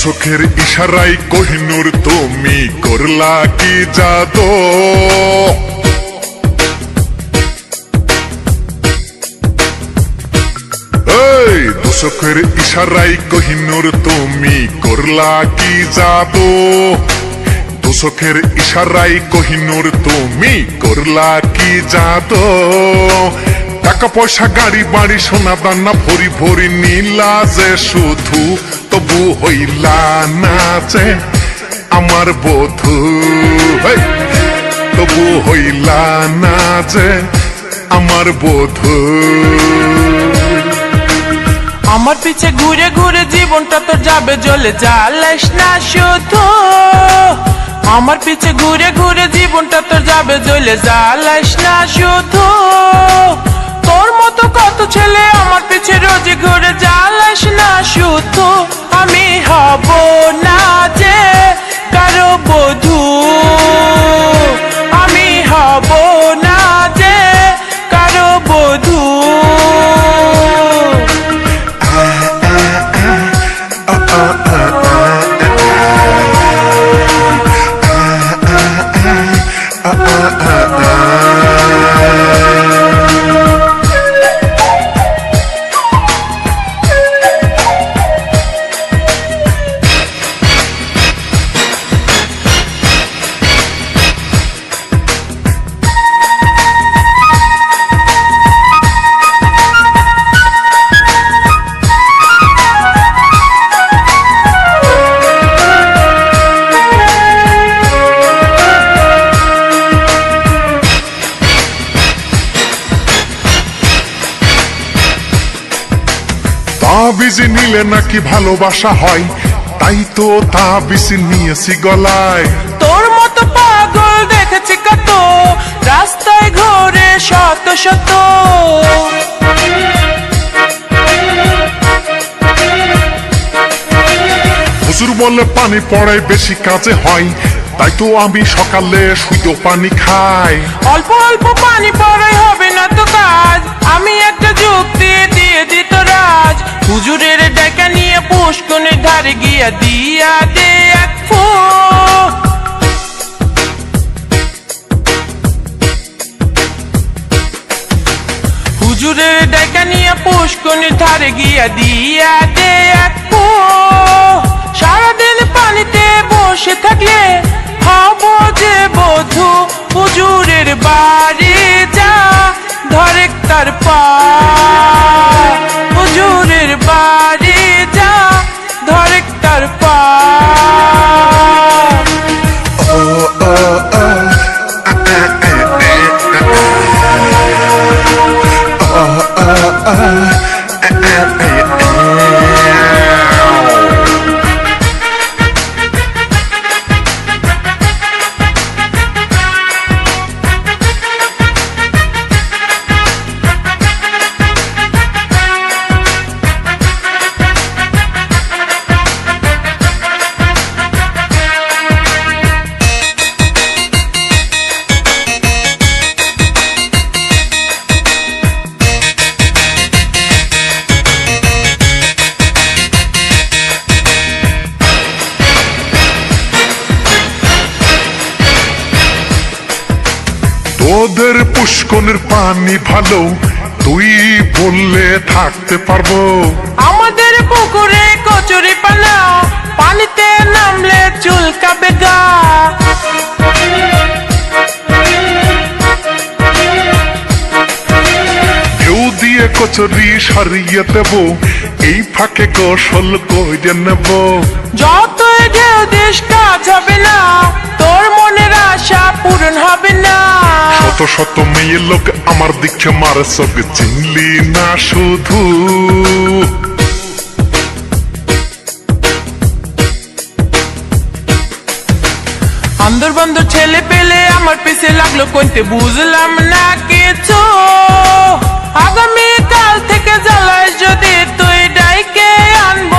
চোখের ইশারায় কোহিনূর তুমি করলা কি জাদু চোখের ইশারায় কোহিনূর তুমি করলা কি জাদু চোখের ইশারায় কোহিনূর তুমি করলা কি জাদু টাকা পয়সা গাড়ি বাড়ি সোনা দানা ভরি ভরি নীলা যে শুধু তবু হইলা না যে আমার বধূ তবু হইলা না যে আমার বধূ আমার পিছে ঘুরে ঘুরে জীবনটা তোর যাবে জ্বলে জ্বালাস না শুধু আমার পিছে ঘুরে ঘুরে জীবনটা তোর যাবে জ্বলে জ্বালাস না শুধু তোর মতো কত ছেলে আমার পিছে রোজ ঘুরে জ্বালাস না শুধু আমি হব না যে কারো বধূ আমি হব না যে কারো বধূ তাবিজ নিলে নাকি ভালোবাসা হয় তাই তো তাবিজ নিয়েছি গলায় তোর মতো পাগল দেখেছি কত রাস্তায় ঘুরে শত শত হুজুর বলে পানি পড়ায় বেশি কাজে হয় তাই তো আমি সকালে শুধু পানি খাই অল্প অল্প পানি পড়াই হবে না তো কাজ আমি একটা যুক্তি দিয়ে দিত রাজ হুজুরের ডাকা নিয়ে পুষ্কনের ধারে গিয়া দিয়া দে এক ফুক হুজুরের ডাকা নিয়ে পুষ্কনের ধারে গিয়া দিয়া দে এক ফুক সারাদিন পানিতে বসে থাকলে হব যে বধূ হুজুরের বাড়ি যা ধরে তার পা হুজুরের বাড়ি যা ধরে তার পা তোদের পুষ্কনের পানি ভালো তুই বললে থাকতে পারবো আমাদের পুকুরে কচুরি পানা পানিতে নামলে চুলকাবে গা ঢেউ দিয়ে কচুরি সারিয়ে দেব এই ফাঁকে গোসল করে নেব যতই ঢেউ দিস কাজ হবে না তোর মনের আশা পূরণ হবে না শত শত মেয়ে লোক আমার দিকে মারে চোখ চিনলি না শুধু আন্দর বন্দর ছেলে পেলে আমার পিছে লাগলো কইতে বুঝলাম না কিছু আগামী কাল থেকে জ্বালায় যদি তুই ডাইকে আনবি